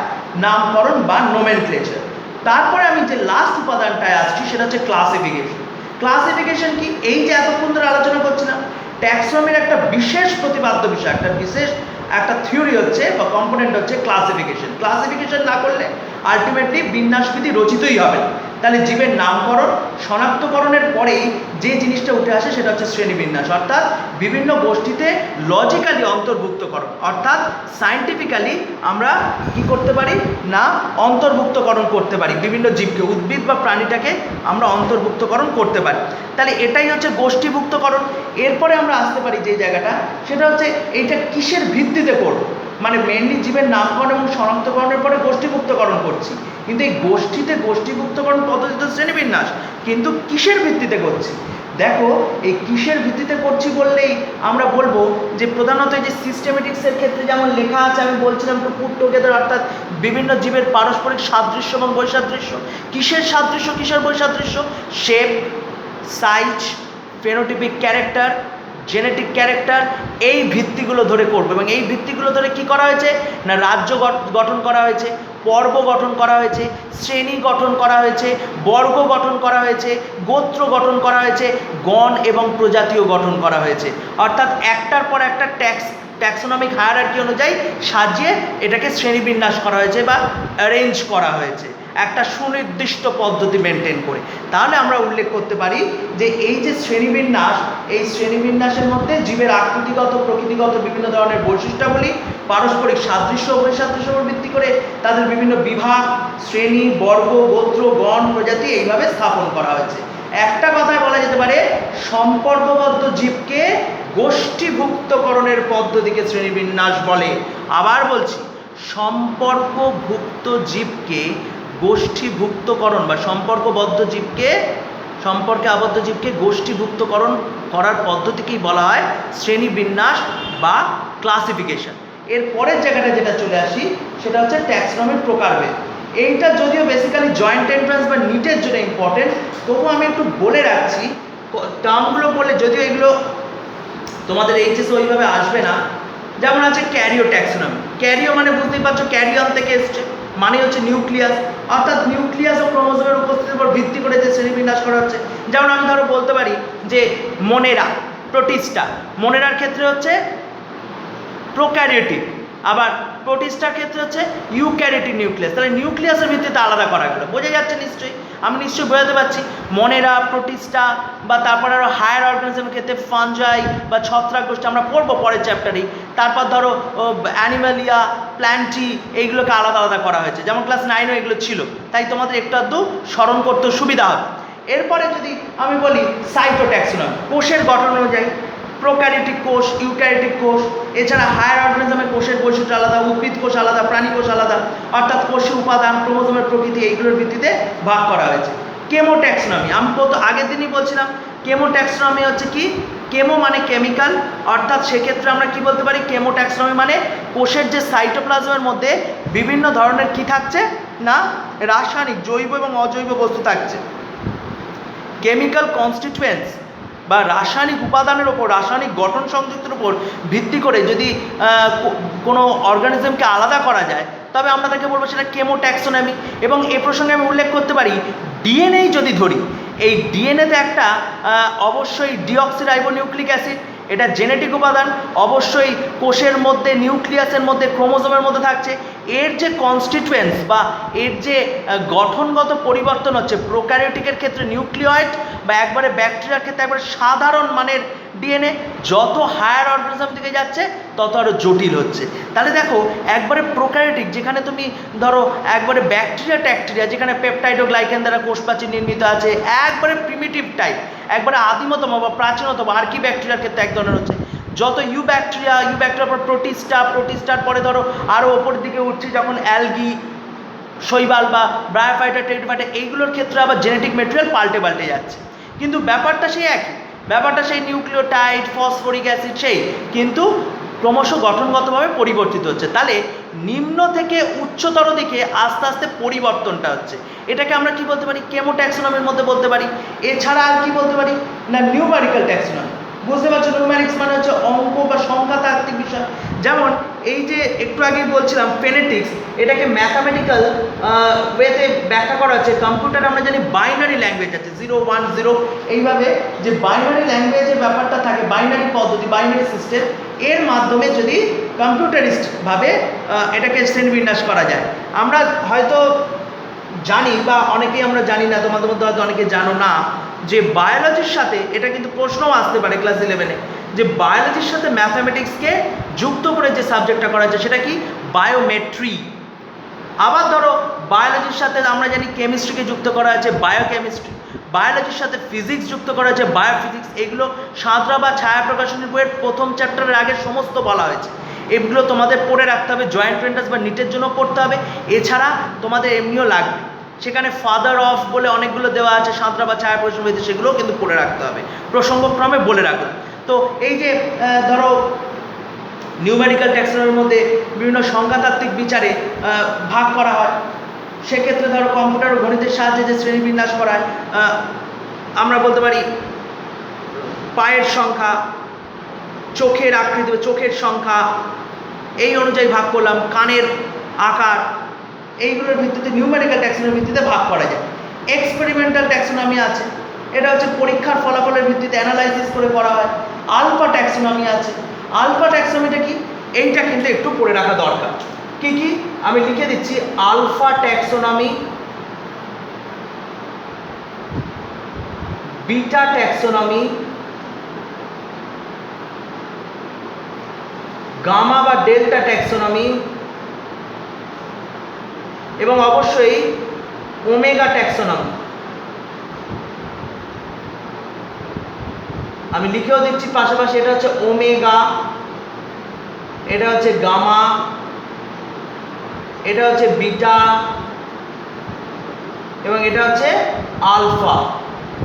নামকরণ বা নোমেনক্লেচার। তারপরে আমি যে লাস্ট উপাদানটায় আসছি সেটা হচ্ছে ক্লাসিফিকেশন। ক্লাসিফিকেশন কি, এই যে এতক্ষণ ধরে আলোচনা করছিলাম, ট্যাক্সোনমির একটা বিশেষ প্রতিপাদ্য বিষয়, একটা থিওরি হচ্ছে বা কম্পোনেন্ট হচ্ছে ক্লাসিফিকেশন। ক্লাসিফিকেশন না করলে আলটিমেটলি বিন্যাসবিধি রচিতই হবে না। তাহলে জীবের নামকরণ শনাক্তকরণের পরেই যে জিনিসটা উঠে আসে সেটা হচ্ছে শ্রেণীবিন্যাস, অর্থাৎ বিভিন্ন গোষ্ঠীতে লজিক্যালি অন্তর্ভুক্তকরণ, অর্থাৎ সায়েন্টিফিক্যালি আমরা কি করতে পারি না অন্তর্ভুক্তকরণ করতে পারি, বিভিন্ন জীবকে উদ্ভিদ বা প্রাণীটাকে আমরা অন্তর্ভুক্তকরণ করতে পারি। তাহলে এটাই হচ্ছে গোষ্ঠীভুক্তকরণ। এরপরে আমরা আসতে পারি যে জায়গাটা, সেটা হচ্ছে এইটা কিসের ভিত্তিতে করব, মানে মেনলি জীবের নামকরণ এবং শনাক্তকরণের পরে গোষ্ঠীভুক্তকরণ করছি, কিন্তু এই গোষ্ঠীভুক্তকরণ পদ্ধতি তো শ্রেণীবিন্যাস, কিন্তু কিসের ভিত্তিতে করছি? দেখো এই কিসের ভিত্তিতে করছি বললেই আমরা বলবো যে প্রধানত এই যে সিস্টেমেটিক্সের ক্ষেত্রে যেমন লেখা আছে, আমি বলছিলাম টু পুট টুগেদার, অর্থাৎ বিভিন্ন জীবের পারস্পরিক সাদৃশ্য এবং বৈসাদৃশ্য। কিসের সাদৃশ্য কিসের বৈসাদৃশ্য? Shape, size, phenotypic character, genetic character, এই ভিত্তিগুলো ধরে করবে। এবং এই ভিত্তিগুলো ধরে কি করা হয়েছে না রাজ্য গঠন করা হয়েছে, পর্ব গঠন করা হয়েছে, শ্রেণী গঠন করা হয়েছে, বর্গ গঠন করা হয়েছে, গোত্র গঠন করা হয়েছে, গণ এবং প্রজাতিও গঠন করা হয়েছে। অর্থাৎ একটার পর একটা ট্যাক্সোনমিক হায়ারার্কি অনুযায়ী সাজিয়ে এটাকে শ্রেণীবিন্যাস করা হয়েছে বা অ্যারেঞ্জ করা হয়েছে একটা সুনির্দিষ্ট পদ্ধতি মেনটেন করে। তাহলে আমরা উল্লেখ করতে পারি যে এই যে শ্রেণীবিন্যাস, এই শ্রেণীবিন্যাসের মধ্যে জীবের আকৃতিগত প্রকৃতিগত বিভিন্ন ধরনের বৈশিষ্ট্যাবলী, পারস্পরিক সাদৃশ্য ও বৈসাদৃশ্যের উপর ভিত্তি করে তাদের বিভিন্ন বিভাগ, শ্রেণী, বর্গ, গোত্র, গণ, প্রজাতি এইভাবে স্থাপন করা হয়েছে। একটা কথায় বলা যেতে পারে সম্পর্কবদ্ধ জীবকে গোষ্ঠীভুক্তকরণের পদ্ধতিকে শ্রেণীবিন্যাস বলে। আবার বলছি, সম্পর্কভুক্ত জীবকে গোষ্ঠীভুক্তকরণ বা সম্পর্কে আবদ্ধ জীবকে গোষ্ঠীভুক্তকরণ করার পদ্ধতিকেই বলা হয় শ্রেণীবিন্যাস বা ক্লাসিফিকেশন। এর পরের জায়গাটা যেটা চলে আসি সেটা হচ্ছে ট্যাক্সোনমির প্রকারভেদ। এইটা যদিও বেসিক্যালি জয়েন্ট এন্ট্রান্স বা নিটের জন্য ইম্পর্টেন্ট, তবুও আমি একটু বলে রাখছি টার্মগুলো বলে, যদিও এগুলো তোমাদের এইচএস ওইভাবে আসবে না। যেমন আছে ক্যারিও ট্যাক্সোনমি। ক্যারিও মানে বুঝতেই পারছো ক্যারিয়ন থেকে এসছে, মানে হচ্ছে নিউক্লিয়াস, অর্থাৎ নিউক্লিয়াস ও ক্রোমোজোমের উপস্থিতির উপর ভিত্তি করে যে শ্রেণীবিন্যাস করা হচ্ছে। যেমন আমি ধরো বলতে পারি যে মোনেরা, প্রোটিস্টা। মোনেরার ক্ষেত্রে হচ্ছে প্রোক্যারিওটিক, আবার প্রোটিস্টার ক্ষেত্রে হচ্ছে ইউক্যারিওটিক নিউক্লিয়াস। তাহলে নিউক্লিয়াসের ভিত্তিতে আলাদা করা গেলো, বোঝা যাচ্ছে নিশ্চয়ই? আমি নিশ্চয়ই বোঝাতে পারছি। মোনেরা, প্রোটিস্টা বা তারপর আরও হায়ার অর্গানিজমের ক্ষেত্রে ফাঞ্জাই বা ছত্রাক গোষ্ঠী আমরা পড়বো পরের চ্যাপ্টারেই। তারপর ধরো অ্যানিমালিয়া, প্ল্যান্টি, এইগুলোকে আলাদা আলাদা করা হয়েছে, যেমন ক্লাস 9-এ এগুলো ছিল, তাই তোমাদের একটু আধটু স্মরণ করতেও সুবিধা হবে। এরপরে যদি আমি বলি সাইটোট্যাক্সোনমি, কোষের গঠন অনুযায়ী প্রোক্যারিওটিক কোষ, ইউক্যারিওটিক কোষ, এছাড়া হায়ার অর্গানিজমের কোষের বৈশিষ্ট্য আলাদা, উদ্ভিদ কোষ আলাদা, প্রাণী কোষ আলাদা, অর্থাৎ কোষীয় উপাদান, ক্রোমোজোমের প্রকৃতি, এইগুলোর ভিত্তিতে ভাগ করা হয়েছে। কেমোট্যাক্সোনমি, আমি আগের দিনই বলছিলাম কেমোট্যাক্সোনমি হচ্ছে কি, কেমো মানে কেমিক্যাল, অর্থাৎ সেক্ষেত্রে আমরা কি বলতে পারি কেমোট্যাক্সোনমি মানে কোষের যে সাইটোপ্লাজমের মধ্যে বিভিন্ন ধরনের কি থাকছে না রাসায়নিক, জৈব এবং অজৈব বস্তু থাকছে। কেমিক্যাল কনস্টিটুয়েন্টস বা রাসায়নিক উপাদানের ওপর, রাসায়নিক গঠন সংযুক্তের উপর ভিত্তি করে যদি কোনো অর্গানিজমকে আলাদা করা যায়, তবে আমরা তাকে বলবো সেটা কেমোট্যাক্সোনমি। এবং এ প্রসঙ্গে আমি উল্লেখ করতে পারি ডিএনএ যদি ধরি, এই ডিএনএতে একটা অবশ্যই ডিঅক্সিরাইবোনিউক্লিক অ্যাসিড, এটা জেনেটিক উপাদান, অবশ্যই কোষের মধ্যে, নিউক্লিয়াসের মধ্যে, ক্রোমোজোমের মধ্যে থাকছে। এর যে কনস্টিটুয়েন্টস বা এর যে গঠনগত পরিবর্তন হচ্ছে, প্রোক্যারিওটিকের ক্ষেত্রে নিউক্লিয়েট বা একবারে ব্যাকটেরিয়ার ক্ষেত্রে একবারে সাধারণ মানের ডিএনএ, যত হায়ার অর্গানিজম দিকে যাচ্ছে তত আরও জটিল হচ্ছে। তাহলে দেখো একবারে প্রোক্যারিওটিক যেখানে তুমি ধরো একবারে ব্যাকটেরিয়া যেখানে পেপটাইড ও গ্লাইকেন দ্বারা কোষপ্রাচীর নির্মিত আছে, একবারে প্রিমিটিভ টাইপ, একবারে আদিমতম বা প্রাচীনতম আর্কি ব্যাকটেরিয়ার ক্ষেত্রে এক ধরনের হচ্ছে। যত ইউব্যাকটেরিয়ার পর প্রোটিস্টার পরে ধরো আরও ওপরের দিকে উঠছে যখন অ্যালগি, শৈবাল বা ব্রায়োফাইটা, টেরিডোফাইটা, এইগুলোর ক্ষেত্রে আবার জেনেটিক মেটেরিয়াল পাল্টে যাচ্ছে। কিন্তু ব্যাপারটা সেই একই, ব্যাপারটা সেই নিউক্লিওটাইড, ফসফরিক অ্যাসিড সেই, কিন্তু ক্রমশ গঠনগতভাবে পরিবর্তিত হচ্ছে। তাহলে নিম্ন থেকে উচ্চতর দিকে আস্তে আস্তে পরিবর্তনটা হচ্ছে। এটাকে আমরা কি বলতে পারি কেমোট্যাক্সোনমির মধ্যে বলতে পারি। এছাড়া আর কি বলতে পারি না নিউমেরিক্যাল ট্যাক্সোনমি। বুঝতে পারছো নিউমেরিক্স মানে হচ্ছে অঙ্ক বা সংখ্যাতাত্ত্বিক বিষয়। যেমন এই যে একটু আগেই বলছিলাম ফেনেটিক্স, এটাকে ম্যাথামেটিক্যাল ওয়েতে ব্যাখ্যা করা হচ্ছে। কম্পিউটারে আমরা জানি বাইনারি ল্যাঙ্গুয়েজ আছে 0 1 0, এইভাবে যে বাইনারি ল্যাঙ্গুয়েজের ব্যাপারটা থাকে, বাইনারি পদ্ধতি, বাইনারি সিস্টেম, এর মাধ্যমে যদি কম্পিউটারিস্টভাবে এটাকে শ্রেণীবিন্যাস করা যায়। আমরা হয়তো জানি বা অনেকেই আমরা জানি না, তোমাদের মধ্যে হয়তো অনেকে জানো না যে বায়োলজির সাথে, এটা কিন্তু প্রশ্নও আসতে পারে ক্লাস 11-এ, যে বায়োলজির সাথে ম্যাথামেটিক্সকে যুক্ত করে যে সাবজেক্টটা করা হয়েছে সেটা কি বায়োমেট্রি। আবার ধরো বায়োলজির সাথে আমরা জানি কেমিস্ট্রিকে যুক্ত করা হয়েছে বায়োকেমিস্ট্রি, বায়োলজির সাথে ফিজিক্স যুক্ত করা হয়েছে বায়োফিজিক্স। এগুলো সাঁতরা বা ছায়া প্রকাশনী বইয়ের প্রথম চ্যাপ্টারের আগে সমস্ত বলা হয়েছে। এগুলো তোমাদের পড়ে রাখতে হবে, জয়েন্ট এন্ট্রান্স বা নিটের জন্য পড়তে হবে। এছাড়া তোমাদের এমনিও লাগবে, সেখানে ফাদার অফ বলে অনেকগুলো দেওয়া আছে সাঁতরা বা ছায়া প্রকাশনী বইতে, সেগুলোও কিন্তু পড়ে রাখতে হবে, প্রসঙ্গক্রমে বলে রাখলাম। তো এই যে ধরো নিউমেরিক্যাল ট্যাক্সনের মধ্যে বিভিন্ন সংখ্যাতাত্ত্বিক বিচারে ভাগ করা হয়, সেক্ষেত্রে ধরো কম্পিউটার ও গণিতের সাহায্যে যে শ্রেণীবিন্যাস করায়, আমরা বলতে পারি পায়ের সংখ্যা, চোখের আকৃতি, চোখের সংখ্যা এই অনুযায়ী ভাগ করলাম, কানের আকার, এইগুলোর ভিত্তিতে নিউমেরিক্যাল ট্যাক্সনের ভিত্তিতে ভাগ করা যায়। এক্সপেরিমেন্টাল ট্যাক্সোনমি আছে, এটা হচ্ছে পরীক্ষার ফলাফলের ভিত্তিতে অ্যানালাইসিস করে করা হয়। আলফা ট্যাক্সোনমি আছে। আলফা ট্যাক্সোনমিটা কি, এইটা কিন্তু একটু পড়ে রাখা দরকার। কি কি আমি লিখে দিচ্ছি, alpha taxonomy, beta taxonomy, gamma বা ডেল্টা ট্যাক্সোনমি এবং অবশ্যই ওমেগা ট্যাক্সোনমি। আমি লিখেও দিচ্ছি পাশাপাশি, এটা হচ্ছে ওমেগা, এটা হচ্ছে গামা, এটা হচ্ছে বিটা এবং এটা হচ্ছে আলফা।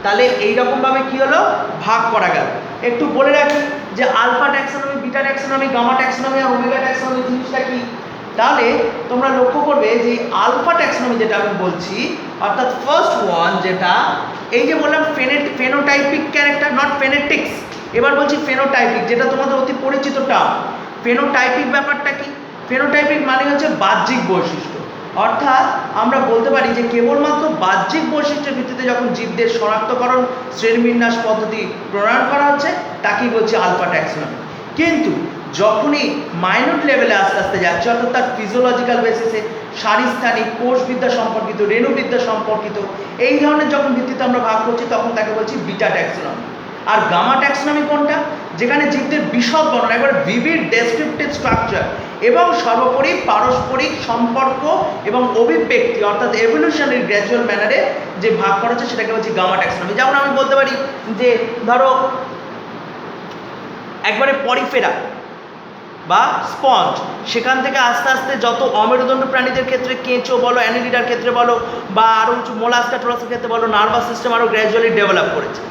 তাহলে এইরকমভাবে কি হলো, ভাগ করা গেল। একটু বলে রাখি যে alpha taxonomy, beta taxonomy, gamma taxonomy আর ওমেগা ট্যাক্সোনমি জিনিসটা কি। তাহলে তোমরা লক্ষ্য করবে যে আলফা ট্যাক্সোনমি যেটা আমি বলছি, অর্থাৎ ফার্স্ট ওয়ান, যেটা এই যে বললাম ফেনোটাইপিক ক্যারেক্টার, নট ফেনেটিক্স, এবার বলছি ফেনোটাইপিক, যেটা তোমাদের অতি পরিচিত টার্ম। ফেনোটাইপিক ব্যাপারটা কি, ফেনোটাইপিক মানে হচ্ছে বাহ্যিক বৈশিষ্ট্য, অর্থাৎ আমরা বলতে পারি যে কেবলমাত্র বাহ্যিক বৈশিষ্ট্যের ভিত্তিতে যখন জীবদের শনাক্তকরণ শ্রেণীবিন্যাস পদ্ধতি প্রণয়ন করা হচ্ছে তাকেই বলছি আলফা ট্যাক্সোনমি। কিন্তু যখনই মাইনর লেভেলে আস্তে আস্তে যাচ্ছে, অর্থাৎ তার ফিজিওলজিক্যাল বেসিসে শারীরস্থানিক, কোষবিদ্যা সম্পর্কিত, রেণুবিদ্যা সম্পর্কিত এই ধরনের যখন ভিত্তিতে আমরা ভাগ করছি, তখন তাকে বলছি বিটা ট্যাক্সোনমি। আর গামা ট্যাক্সোনমি কোনটা, যেখানে জীবদের বিশদ বর্ণনা, একবার ভিভিড ডেসক্রিপটিভ স্ট্রাকচার এবং সর্বোপরি পারস্পরিক সম্পর্ক এবং অভিব্যক্তি, অর্থাৎ এভলিউশনারি গ্র্যাজুয়াল ম্যানারে যে ভাগ করা হচ্ছে সেটাকে বলছি গামা ট্যাক্সোনমি। যেমন আমি বলতে পারি যে ধরো একবারে পরিফেরা বা স্পঞ্জ, সেখান থেকে আস্তে আস্তে যত অমেরুদণ্ড প্রাণীদের ক্ষেত্রে কেঁচো বলো, অ্যানিলিডার ক্ষেত্রে বলো, বা আরও উঁচু মোলাস্কা টোলাস্কার ক্ষেত্রে বলো, নার্ভাস সিস্টেম আরও গ্র্যাজুয়ালি ডেভেলপ করেছে,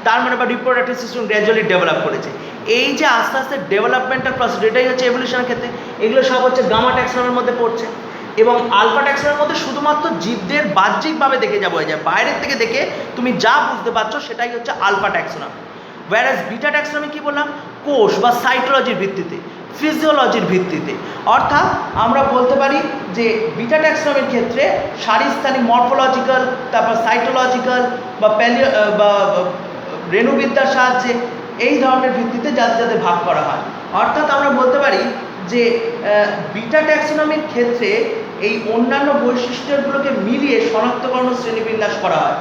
তার মানে বা রিপ্রোডাক্টিভ সিস্টেম গ্র্যাজুয়ালি ডেভেলপ করেছে। এই যে আস্তে আস্তে ডেভেলপমেন্টাল প্রসেস, এটাই হচ্ছে এভলিউশনের ক্ষেত্রে, এগুলো সব হচ্ছে গামা ট্যাক্সোনমির মধ্যে পড়ছে। এবং আলফা ট্যাক্সোনমির মধ্যে শুধুমাত্র জীবদের বাহ্যিকভাবে দেখে যা বোঝা যায়, বাইরের থেকে দেখে তুমি যা বুঝতে পারছো সেটাই হচ্ছে আলফা ট্যাক্সোনমি। ওয়্যারএজ বিটা ট্যাক্সোনমি কি বললাম, কোষ বা সাইটোলজির ভিত্তিতে, ফিজিওলজির ভিত্তিতে, অর্থাৎ আমরা বলতে পারি যে বিটা ট্যাক্সোনমির ক্ষেত্রে শারীরস্থানিক, মরফোলজিক্যাল, তারপর সাইটোলজিক্যাল বা রেণুবিদ্যার সাহায্যে এই ধরনের ভিত্তিতে যাদের যাদের ভাগ করা হয়। অর্থাৎ আমরা বলতে পারি যে বিটা ট্যাক্সোনমির ক্ষেত্রে এই অন্যান্য বৈশিষ্ট্যগুলোকে মিলিয়ে শনাক্তকরণ শ্রেণীবিন্যাস করা হয়।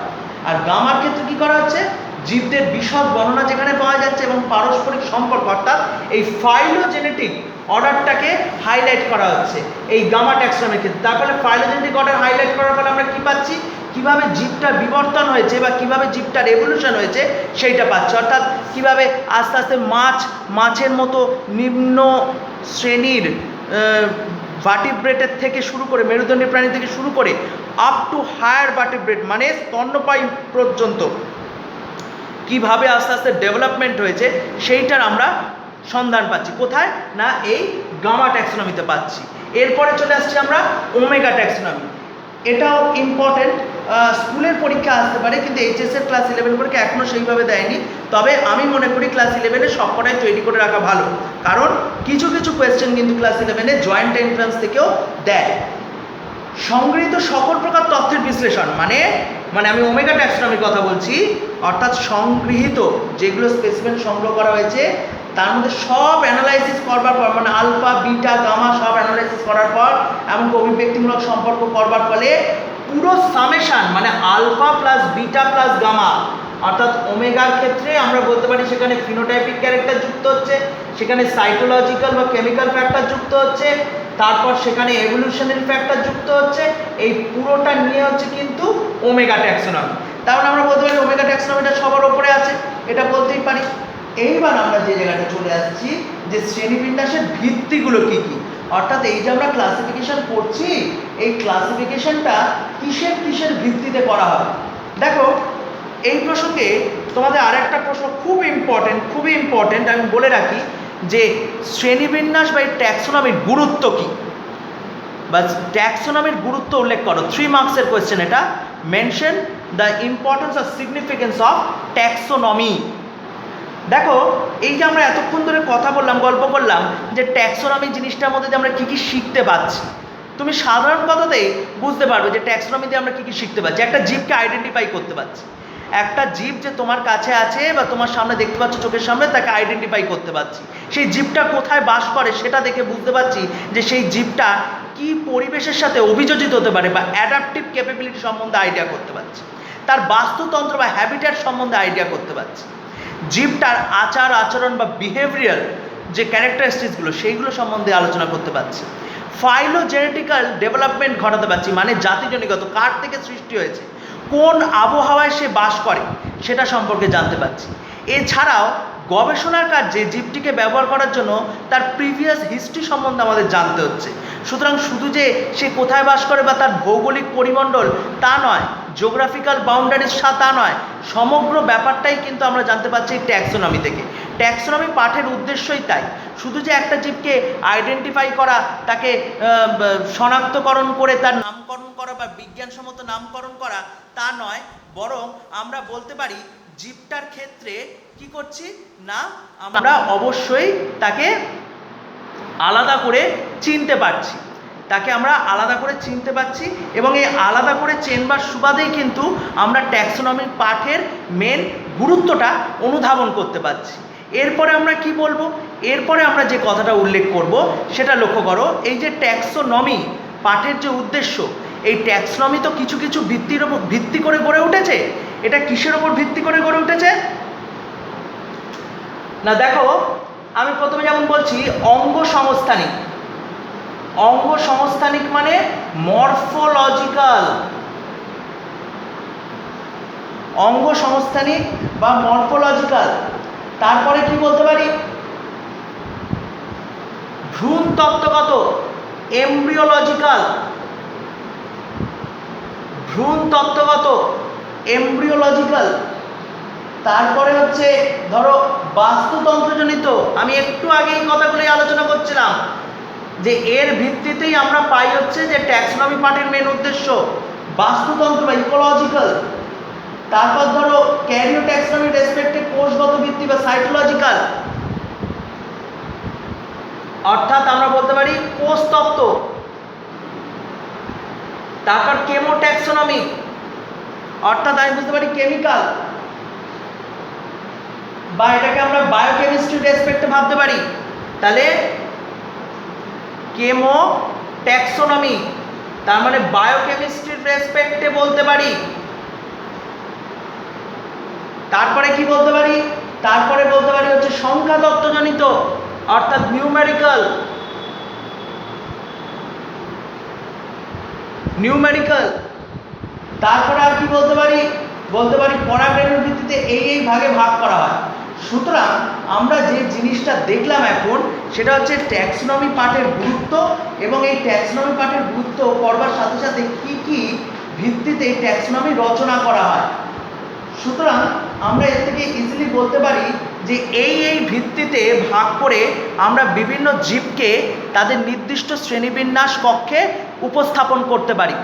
আর গামার ক্ষেত্রে কি করা হচ্ছে, জীবদের বিশদ বর্ণনা যেখানে পাওয়া যাচ্ছে এবং পারস্পরিক সম্পর্ক, অর্থাৎ এই ফাইলোজেনেটিক অর্ডারটাকে হাইলাইট করা হচ্ছে এই গামা ট্যাক্সোনমির ক্ষেত্রে। তার ফলে ফাইলোজেনেটিক অর্ডার হাইলাইট করার ফলে আমরা কী পাচ্ছি, কীভাবে জীবটার বিবর্তন হয়েছে বা কীভাবে জীবটার এভলিউশন হয়েছে সেইটা পাচ্ছি। অর্থাৎ কীভাবে আস্তে আস্তে মাছের মতো নিম্ন শ্রেণীর ভার্টিব্রেটের থেকে শুরু করে, মেরুদণ্ডী প্রাণী থেকে শুরু করে আপ টু হায়ার ভার্টিব্রেট মানে স্তন্যপায়ী পর্যন্ত কিভাবে আস্তে আস্তে ডেভেলপমেন্ট হয়েছে সেইটার আমরা সন্ধান পাচ্ছি। কোথায় না, এই গামা ট্যাক্সোনমিতে পাচ্ছি। এরপরে চলে আসছি আমরা ওমেগা ট্যাক্সোনমি। এটাও ইম্পর্টেন্ট, স্কুলের পরীক্ষা আসতে পারে, কিন্তু এইচএসের ক্লাস 11 পরীক্ষা এখনও সেইভাবে দেয়নি। তবে আমি মনে করি ক্লাস 11-এ সবকটাই তৈরি করে রাখা ভালো, কারণ কিছু কিছু কোয়েশ্চেন কিন্তু ক্লাস 11-এ জয়েন্ট এন্ট্রান্স থেকেও দেয়। সংগৃহীত সকল প্রকার তথ্যের বিশ্লেষণ, মানে আমি ওমেগা ট্যাক্সোনমির কথা বলছি, অর্থাৎ সংগৃহীত যেগুলো স্পেসিমেন সংগ্রহ করা হয়েছে তার মধ্যে সব অ্যানালাইসিস করবার পর, মানে আলফা, বিটা, গামা সব অ্যানালাইসিস করার পর এমনকি অভিব্যক্তিমূলক সম্পর্ক করবার ফলে পুরো সামেশান মানে alpha plus beta plus gamma, অর্থাৎ ওমেগার ক্ষেত্রে আমরা বলতে পারি সেখানে ফিনোটাইপিক ক্যারেক্টার যুক্ত হচ্ছে, সেখানে সাইটোলজিক্যাল বা কেমিক্যাল ফ্যাক্টর যুক্ত হচ্ছে, তারপর সেখানে এভলিউশনারি ফ্যাক্টর যুক্ত হচ্ছে। এই পুরোটা নিয়ে হচ্ছে কিন্তু ওমেগা ট্যাক্সোনমি। তাহলে আমরা বলতে পারি ওমেগা ট্যাক্সোনমিটা সবার ওপরে আছে, এটা বলতেই পারি। এইবার আমরা যে জায়গাটা চলে আসছি যে শ্রেণীবিন্যাসের ভিত্তিগুলো কি কি, অর্থাৎ এই যে আমরা ক্লাসিফিকেশন করছি, এই ক্লাসিফিকেশনটা কিসের কিসের ভিত্তিতে করা হয়। দেখো এই প্রসঙ্গে তোমাদের আরেকটা প্রশ্ন খুবই ইম্পর্টেন্ট আমি বলে রাখি যে শ্রেণীবিন্যাস বা ট্যাক্সোনমির গুরুত্ব কী, বা ট্যাক্সোনমির গুরুত্ব উল্লেখ করো। 3 মার্কসের কোয়েশ্চেন এটা। Mention the importance of significance of taxonomy. দেখো এই যে আমরা এতক্ষণ ধরে কথা বললাম, গল্প করলাম যে ট্যাক্সোনমি জিনিসটার মধ্যে যে আমরা কী কী শিখতে পাচ্ছি, তুমি সাধারণ কথাতেই বুঝতে পারবে যে ট্যাক্সোনমি দিয়ে আমরা কী কী শিখতে পাচ্ছি। একটা জীবকে আইডেন্টিফাই করতে পারছি, একটা জীব যে তোমার কাছে আছে বা তোমার সামনে দেখতে পাচ্ছ চোখের সামনে, তাকে আইডেন্টিফাই করতে পারছি। সেই জীবটা কোথায় বাস করে সেটা দেখে বুঝতে পারছি যে সেই জীবটা কি পরিবেশের সাথে অভিযোজিত হতে পারে বা অ্যাডাপটিভ ক্যাপাবিলিটি সম্বন্ধে আইডিয়া করতে পারছি, তার বাস্তুতন্ত্র বা হ্যাবিটেট সম্বন্ধে আইডিয়া করতে পারছি, জীবটার আচার আচরণ বা বিহেভিয়ার যে ক্যারেক্টারিস্টিক্সগুলো সেইগুলো সম্বন্ধে আলোচনা করতে পারছি, ফাইলোজেনেটিক্যাল ডেভেলপমেন্ট ঘটাতে পারছি, মানে জাতিজনিগত কার থেকে সৃষ্টি হয়েছে, কোন আবহাওয়ায় সে বাস করে সেটা সম্পর্কে জানতে পারছি। এছাড়াও গবেষণার কাজে জীবটিকে ব্যবহার করার জন্য তার প্রিভিয়াস হিস্ট্রি সম্বন্ধে আমাদের জানতে হচ্ছে। সুতরাং শুধু যে সে কোথায় বাস করে বা তার ভৌগোলিক পরিমণ্ডল তা নয়, জিওগ্রাফিক্যাল বাউন্ডারিজ তা নয়, সমগ্র ব্যাপারটাই কিন্তু আমরা জানতে পারছি এই ট্যাক্সোনমি থেকে। ট্যাক্সোনমি পাঠের উদ্দেশ্যই তাই, শুধু যে একটা জীবকে আইডেন্টিফাই করা, তাকে শনাক্তকরণ করে তার নামকরণ করা বা বিজ্ঞানসম্মত নামকরণ করা তা নয়, বরং আমরা বলতে পারি জীবটার ক্ষেত্রে কি করছি না, আমরা অবশ্যই তাকে আলাদা করে চিনতে পারছি, তাকে আমরা আলাদা করে চিনতে পারছি এবং এই আলাদা করে চেনবার সুবাদেই কিন্তু আমরা ট্যাক্সোনমির পাঠের মেন গুরুত্বটা অনুধাবন করতে পারছি। এরপরে আমরা কি বলবো, এরপরে আমরা যে কথাটা উল্লেখ করব সেটা লক্ষ্য করো। এই যে ট্যাক্সোনমি পাঠের যে উদ্দেশ্য, এই ট্যাক্সোনমি তো কিছু কিছু ভিত্তির ওপর ভিত্তি করে গড়ে উঠেছে। এটা কিসের ওপর ভিত্তি করে গড়ে উঠেছে না, দেখো আমি প্রথমে যেমন বলছি অঙ্গ সংস্থানিক। অঙ্গ সংস্থানিক মানে মরফোলজিক্যাল, অঙ্গ সংস্থানিক বা মরফোলজিক্যাল। তারপরে কি বলতে পারি, ভ্রূণ তত্ত্বগত, এমব্রিওলজিক্যাল, ভ্রূণ তত্ত্বগত, এমব্রিওলজিক্যাল। তারপরে হচ্ছে ধরো বাস্তুতন্ত্রজনিত, আমি একটু আগে এই কথাগুলোই আলোচনা করছিলাম যে এর ভিত্তিতেই আমরা পাই হচ্ছে যে ট্যাক্সোনমি পাঠের মেন উদ্দেশ্য বাস্তুতন্ত্র বা ইকোলজিক্যাল। তারপর ধরো ক্যারিও ট্যাক্সোনমি রেসপেক্টে কোষগত ভিত্তি বা সাইটোলজিক্যাল, অর্থাৎ আমরা বলতে পারি কোষতত্ত্ব। তারপর কেমো ট্যাক্সোনমি, অর্থাৎ আমি বুঝতে পারি কেমিক্যাল, বা এটাকে আমরা বায়োকেমিস্ট্রি রেসপেক্টে ভাবতে পারি। তাহলে কেমো ট্যাক্সোনমি তার মানে বায়োকেমিস্ট্রির রেসপেক্টে বলতে পারি। তারপরে কি বলতে পারি, তারপরে বলতে পারি হচ্ছে সংখ্যা তত্ত্বজনিত, অর্থাৎ নিউমেরিক্যাল, নিউমেরিক্যাল। তারপরে আর কি বলতে পারি, বলতে পারি পরাগরেণুর ভিত্তিতে এই ভাগে ভাগ করা হয়। সুতরাং আমরা যে জিনিসটা দেখলাম এখন সেটা হচ্ছে ট্যাক্সোনমি পাঠের গুরুত্ব, এবং এই ট্যাক্সোনমি পাঠের গুরুত্ব পড়বার সাথে সাথে কি কি ভিত্তিতে ট্যাক্সোনমি রচনা করা হয়। সুতরাং আমরা এর থেকে ইজিলি বলতে পারি যে এই ভিত্তিতে ভাগ করে আমরা বিভিন্ন জীবকে তাদের নির্দিষ্ট শ্রেণীবিন্যাস কক্ষে উপস্থাপন করতে পারি।